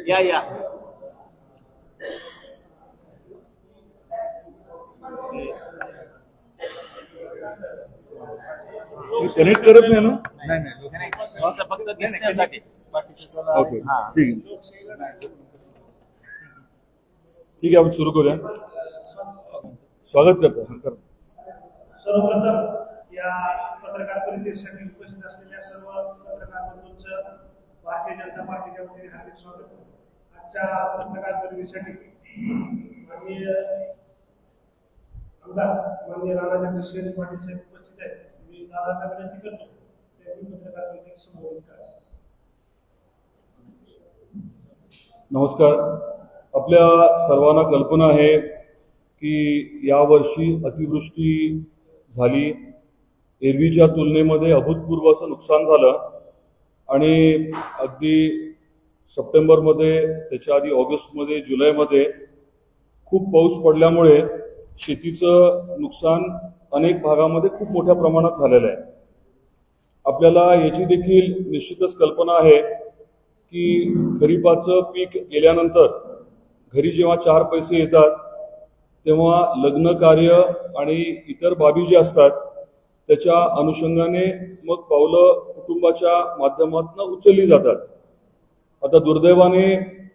या कनेक्ट करत नाही ना? फक्त दिसण्यासाठी. ओके, ठीक आहे, आपण सुरू करूया. स्वागत करतो. सर्वप्रथम या पत्रकार परिषदेसाठी उपस्थित असलेल्या सर्व पत्रकार बंधूंचं भारतीय जनता पार्टीच्या वतीने हार्दिक स्वागत. आजच्या पत्रकार परिषदेसाठी माननीय आमदार माननीय राणाजगदीश पाटील साहेब उपस्थित आहेत. मी दादांना विनंती करतो त्यांनी पत्रकार परिषदेत संबोधित करा. नमस्कार. आपल्या सर्वांना कल्पना आहे की यावर्षी अतिवृष्टी झाली. एरवीच्या तुलनेमध्ये अभूतपूर्व असं नुकसान झालं आणि अगदी सप्टेंबरमध्ये, त्याच्या आधी ऑगस्टमध्ये, जुलैमध्ये खूप पाऊस पडल्यामुळे शेतीचं नुकसान अनेक भागामध्ये खूप मोठ्या प्रमाणात झालेलं आहे. आपल्याला याची देखील निश्चितच कल्पना आहे की खरीपाचं पीक गेल्यानंतर घरी जेव्हा 4 पैसे येतात तेव्हा लग्न कार्य आणि इतर बाबी ज्या असतात त्याच्या अनुषंगाने मग पावलं कुटुंबाच्या माध्यमातून उचलली जातात. आता दुर्दैवाने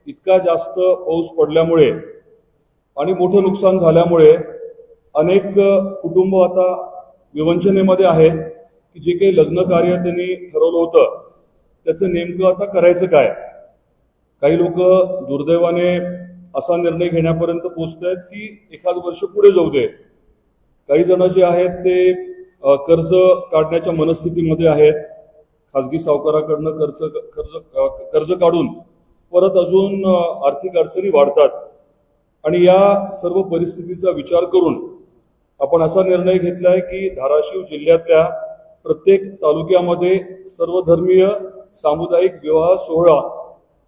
इतका जास्त पाऊस पडल्यामुळे आणि मोठं नुकसान झाल्यामुळे अनेक कुटुंब आता विवंचनेमध्ये आहेत की जे काही लग्न कार्य त्यांनी ठरवलं होतं त्याचं नेमकं आता करायचं काय. काही लोक दुर्दैवाने असा निर्णय घेण्यापर्यंत पोहोचत आहेत की एखाद वर्ष पुढे जाऊ दे. काही जण जे आहेत ते कर्ज काढण्याच्या मनस्थितीमध्ये आहेत. खासगी सावकाराकडनं कर्ज काढून परत अजून आर्थिक अडचणी वाढतात आणि या सर्व परिस्थितीचा विचार करून आपण असा निर्णय घेतलाय की धाराशिव जिल्ह्यातल्या प्रत्येक तालुक्यामध्ये सर्वधर्मीय सामुदायिक विवाह सोहळा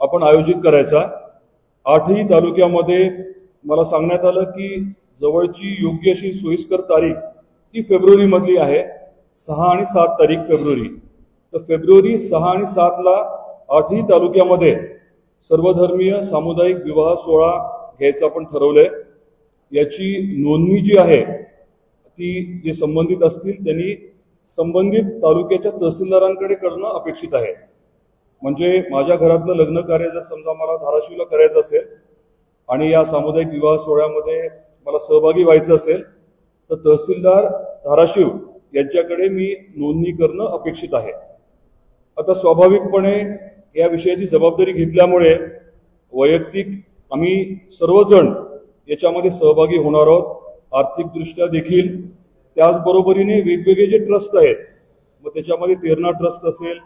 आपण आयोजित करायचा. 8ही तालुक्यामध्ये मला सांगण्यात आलं की जवळची योग्य अशी सोयीस्कर तारीख ही फेब्रुवारी मधली आहे, 6 आणि 7 तारीख फेब्रुवारी. तर फेब्रुवारी 6 आणि 7 ला 8ही तालुक्यामध्ये सर्वधर्मीय सामुदायिक विवाह सोहळा घ्यायचं आपण ठरवलंय. याची नोंदणी जी आहे ती जे संबंधित असतील त्यांनी संबंधित तालुक्याच्या तहसीलदारांकडे करणं अपेक्षित आहे. म्हणजे माझ्या घरातलं लग्न कार्य जर समजा मला धाराशिवला करायचं असेल आणि या सामुदायिक विवाह सोहळ्यामध्ये मला सहभागी व्हायचं असेल तर तहसीलदार धाराशिव यांच्याकडे मी नोंदणी करणं अपेक्षित आहे. आता स्वाभाविकपणे या विषयाची जबाबदारी घेतल्यामुळे वैयक्तिक आम्ही सर्वजण याच्यामध्ये सहभागी होणार आहोत. आर्थिकदृष्ट्या देखील त्याचबरोबरीने वेगवेगळे जे ट्रस्ट आहेत, मग त्याच्यामध्ये तेरणा ट्रस्ट असेल,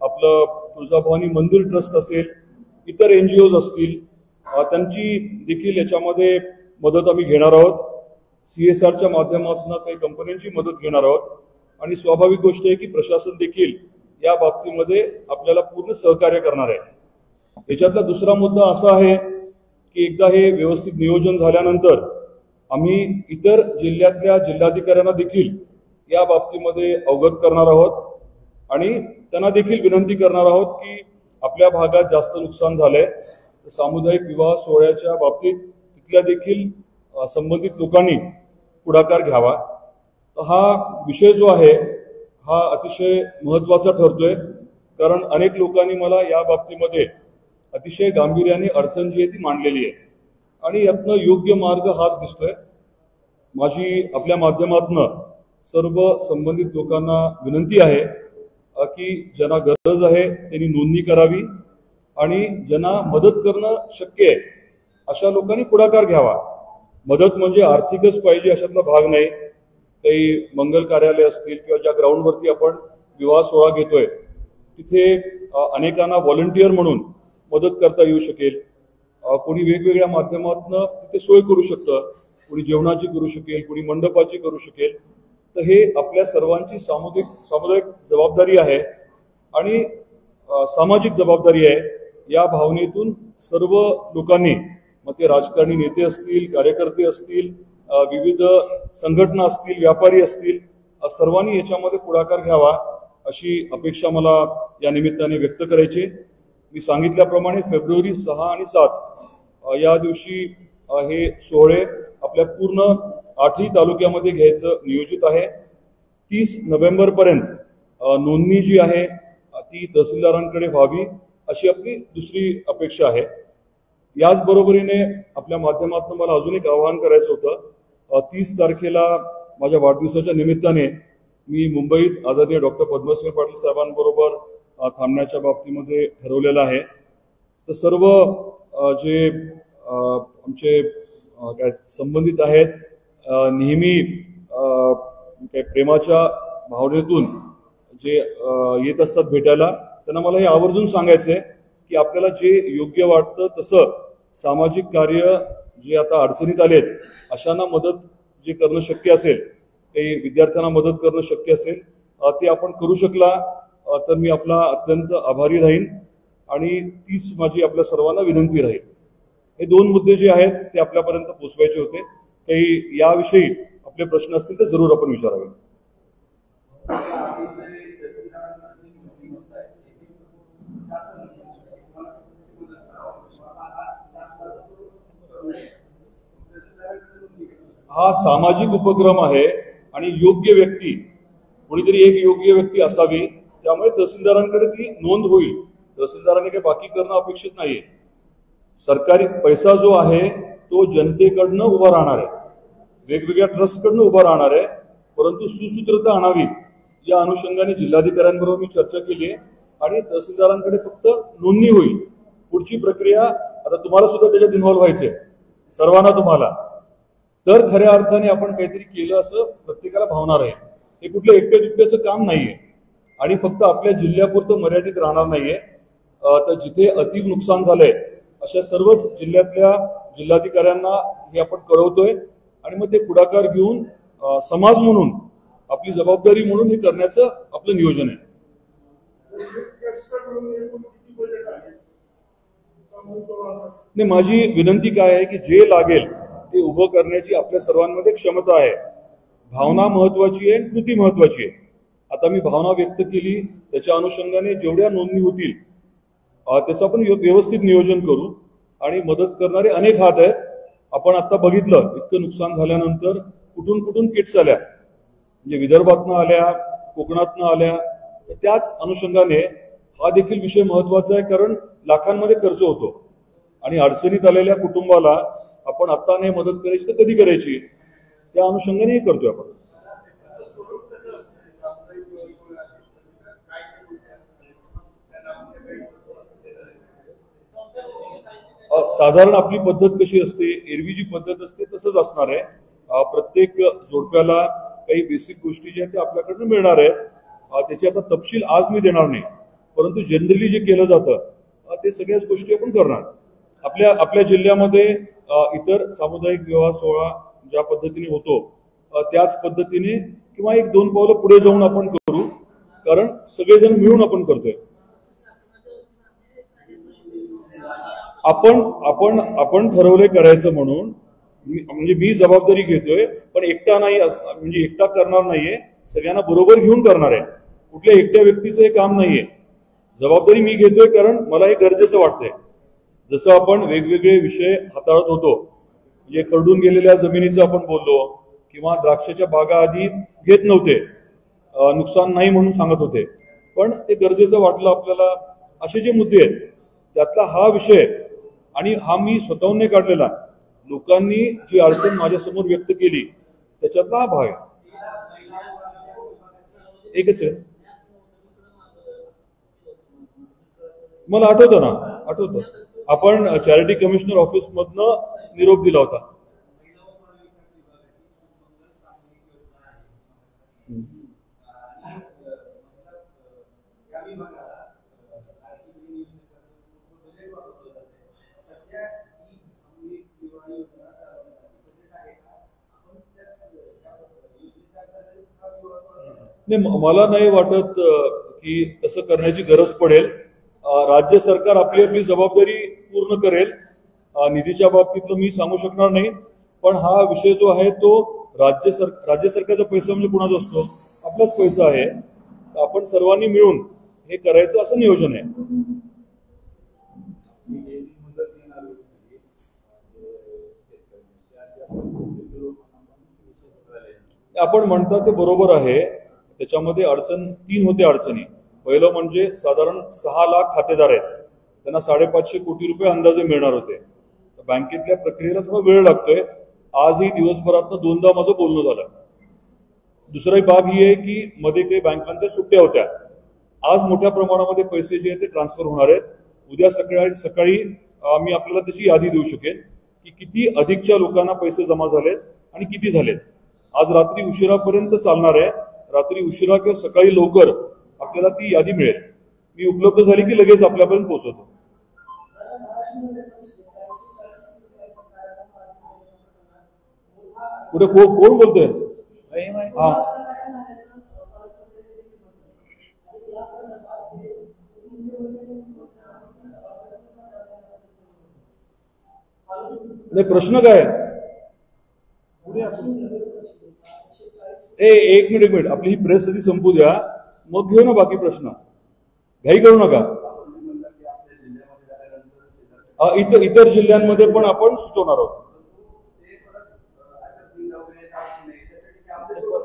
आपलं तुळजाभवानी मंदिर ट्रस्ट असेल, इतर NGOज असतील, त्यांची देखील याच्यामध्ये मदत आम्ही घेणार आहोत. CSRच्या माध्यमातून काही कंपन्यांची मदत घेणार आहोत आणि स्वाभाविक गोष्ट आहे की प्रशासन देखील या बाबतीमध्ये आपल्याला पूर्ण सहकार्य करणार आहे. याच्यातला दुसरा मुद्दा असा आहे की एकदा हे व्यवस्थित नियोजन झाल्यानंतर आम्ही इतर जिल्ह्यातल्या जिल्हाधिकाऱ्यांना देखील या बाबतीमध्ये अवगत करणार आहोत आणि त्यांना देखील विनंती करणार आहोत की आपल्या भागात जास्त नुकसान झालंय तर सामुदायिक विवाह सोहळ्याच्या बाबतीत तिथल्या देखील संबंधित लोकांनी पुढाकार घ्यावा. तर हा विषय जो आहे हा अतिशय महत्वाचा ठरतोय कारण अनेक लोकांनी मला या बाबतीमध्ये अतिशय गांभीर्याने अडचण जी आहे ती मांडलेली आहे आणि यातनं योग्य मार्ग हाच दिसतोय. माझी आपल्या माध्यमातून सर्व संबंधित लोकांना विनंती आहे की ज्यांना गरज आहे त्यांनी नोंदणी करावी आणि ज्यांना मदत करणं शक्य आहे अशा लोकांनी पुढाकार घ्यावा. मदत म्हणजे आर्थिकच पाहिजे अशातला भाग नाही. काही मंगल कार्यालय असतील किंवा ज्या ग्राउंडवरती आपण विवाह सोहळा घेतोय तिथे अनेकांना व्हॉलंटियर म्हणून मदत करता येऊ शकेल. कोणी वेगवेगळ्या माध्यमातून तिथे सोय करू शकतं, कोणी जेवणाची करू शकेल, कोणी मंडपाची करू शकेल. तर हे आपल्या सर्वांची सामुदायिक जबाबदारी आहे आणि सामाजिक जबाबदारी आहे. या भावनेतून सर्व लोकांनी, मग ते राजकारणी नेते असतील, कार्यकर्ते असतील, विविध संघटना असतील, व्यापारी असतील, सर्वांनी याच्यामध्ये पुढाकार घ्यावा अशी अपेक्षा मला या निमित्ताने व्यक्त करायची. मी सांगितल्याप्रमाणे फेब्रुवारी 6 आणि 7 या दिवशी हे सोहळे आपल्या पूर्ण 8ही तालुक्यामध्ये घ्यायचं नियोजित आहे. 30 नोव्हेंबर पर्यंत नोंदणी जी आहे ती तहसीलदारांकडे व्हावी अशी आपली दुसरी अपेक्षा आहे. याच बरोबरीने आपल्या माध्यमातून मला अजून एक आवाहन करायचं होतं. 30 तारखेला माझ्या वाढदिवसाच्या निमित्ताने मी मुंबईत आदरणीय डॉक्टर पद्मसिंह पाटील साहेबांबरोबर थांबण्याच्या बाबतीमध्ये ठरवलेलं आहे. तर सर्व जे आमचे काय संबंधित आहेत, नेहमी प्रेमाच्या भावनेतून जे येत असतात भेटायला, त्यांना मला हे आवर्जून सांगायचंय की आपल्याला जे योग्य वाटतं तसं सामाजिक कार्य जे आता अडचणीत आलेत अशांना मदत जे करणं शक्य असेल, काही विद्यार्थ्यांना मदत करणं शक्य असेल ते आपण करू शकला तर मी आपला अत्यंत आभारी राहीन आणि तीच माझी आपल्या सर्वांना विनंती राहील. हे 2 मुद्दे जे आहेत ते आपल्यापर्यंत पोहोचवायचे होते. काही याविषयी आपले प्रश्न असतील तर जरूर आपण विचारावे. हा सामाजिक उपक्रम आहे आणि योग्य व्यक्ती, कोणीतरी एक योग्य व्यक्ती असावी, त्यामुळे तहसीलदारांकडे ती नोंद होईल. तहसीलदारांनी काही बाकी करणं अपेक्षित नाहीये. सरकारी पैसा जो आहे तो जनतेकडनं उभा राहणार आहे, वेगवेगळ्या ट्रस्टकडनं उभा राहणार आहे, परंतु सुसूत्रता आणावी या अनुषंगाने जिल्हाधिकाऱ्यांबरोबर मी चर्चा केली आहे आणि तहसीलदारांकडे फक्त नोंदणी होईल. पुढची प्रक्रिया आता तुम्हाला सुद्धा त्याच्यात इन्व्हॉल्व्ह व्हायचंय, सर्वांना तुम्हाला, तर खऱ्या अर्थाने आपण काहीतरी केलं असं प्रत्येकाला भावणार आहे. हे कुठलं एकट्या दुकट्याचं काम नाहीये आणि फक्त आपल्या जिल्ह्यापुरतं मर्यादित राहणार नाहीये. तर जिथे अति नुकसान झालंय अशा सर्वच जिल्ह्यातल्या जिल्हाधिकाऱ्यांना हे आपण कळवतोय आणि मग ते पुढाकार घेऊन समाज म्हणून आपली जबाबदारी म्हणून हे करण्याचं आपलं नियोजन आहे. नाही, माझी विनंती काय आहे की जे लागेल ते उभं करण्याची आपल्या सर्वांमध्ये क्षमता आहे. भावना महत्वाची आहे, कृती महत्वाची आहे. आता मी भावना व्यक्त केली, त्याच्या अनुषंगाने जेवढ्या नोंदणी होतील त्याचं आपण व्यवस्थित नियोजन करू आणि मदत करणारे अनेक हात आहेत. आपण आता बघितलं इतकं नुकसान झाल्यानंतर कुठून कुठून किट्स आल्या, म्हणजे विदर्भातनं आल्या, कोकणातनं आल्या. तर त्याच अनुषंगाने हा देखील विषय महत्वाचा आहे, कारण लाखांमध्ये खर्च होतो आणि अडचणीत आलेल्या कुटुंबाला आपण आता नाही मदत करायची तर कधी करायची, त्या अनुषंगाने हे करतोय आपण. साधारण आपली पद्धत कशी असते, एरवी जी पद्धत असते तसंच असणार आहे. प्रत्येक जोडप्याला काही बेसिक गोष्टी ज्या त्या आपल्याकडनं मिळणार आहेत. त्याची आता तपशील आज मी देणार नाही, परंतु जनरली जे केलं जातं ते सगळ्याच गोष्टी आपण करणार. आपल्या जिल्ह्यामध्ये इतर सामुदायिक विवाह सोहळा ज्या पद्धतीने होतो त्याच पद्धतीने किंवा 1-2 पावलं पुढे जाऊन आपण करू, कारण सगळेजण मिळून आपण करतोय. आपण ठरवलंय करायचं म्हणून, म्हणजे मी जबाबदारी घेतोय, पण एकटा नाही, म्हणजे एकटा करणार नाहीये, सगळ्यांना बरोबर घेऊन करणार आहे. कुठल्या एकट्या व्यक्तीचं हे काम नाहीये. जबाबदारी मी घेतोय कारण मला हे गरजेचं वाटतंय. जसं आपण वेगवेगळे विषय हाताळत होतो, म्हणजे खरडून गेलेल्या जमिनीचं आपण बोललो, किंवा द्राक्षाच्या बागा आधी घेत नव्हते, नुकसान नाही म्हणून सांगत होते, पण ते गरजेचं वाटलं आपल्याला. असे जे मुद्दे आहेत त्यातला हा विषय, आणि हा मी स्वतःहून नाही काढलेला, लोकांनी जी अडचण माझ्यासमोर व्यक्त केली त्याच्यातला हा भाग आहे. एकच आहे, मला आठवतं ना, आठवतं आपण चॅरिटी कमिशनर ऑफिस मधनं निरोप दिला होता. मला नाही वाटत की तसं करण्याची गरज पडेल. राज्य सरकार आपली आपली जबाबदारी पूर्ण करेल. निधीच्या बाबतीतलं मी सांगू शकणार नाही, पण हा विषय जो आहे तो राज्य सरकारचा पैसा म्हणजे कुणाचा असतो, आपलाच पैसा आहे. आपण सर्वांनी मिळून हे करायचं असं नियोजन आहे. आपण म्हणता ते बरोबर आहे. त्याच्यामध्ये तीन होत्या अडचणी. पहिलं म्हणजे साधारण 6 लाख खातेदार आहेत, त्यांना 550 कोटी रुपये अंदाजे मिळणार होते. बँकेतल्या प्रक्रियेला थोडा वेळ लागतोय. आजही दिवसभरात 2दा माझं बोलणं झालं. दुसरी बाब ही आहे की मध्ये काही बँकांच्या सुट्ट्या होत्या. आज मोठ्या प्रमाणामध्ये पैसे जे आहेत ते ट्रान्सफर होणार आहेत. उद्या सकाळी मी आपल्याला त्याची यादी देऊ शकेन की किती अधिकच्या लोकांना पैसे जमा झालेत आणि किती झालेत. आज रात्री उशिरापर्यंत चालणार आहे. रात्री उशिरा किंवा सकाळी लवकर आपल्याला ती यादी मिळेल. मी उपलब्ध झाली की लगेच आपल्यापर्यंत पोहोचवतो. कुठे कोण बोलतोय? हा, नाही, प्रश्न काय आहे? एक मिनिट आपली ही प्रेस आधी संपू द्या, मग घेऊ ना बाकी प्रश्न. घाई करू नका. इतर जिल्ह्यांमध्ये पण आपण सुचवणार आहोत.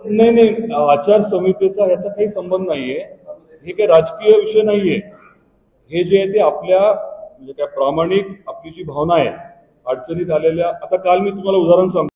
नाही, आचारसंहितेचा ह्याचा काही संबंध नाहीये. हे काही राजकीय विषय नाहीये. हे जे आहे ते आपल्या म्हणजे काय प्रामाणिक आपली जी भावना आहे अडचणीत आलेल्या. आता काल मी तुम्हाला उदाहरण सांगतो.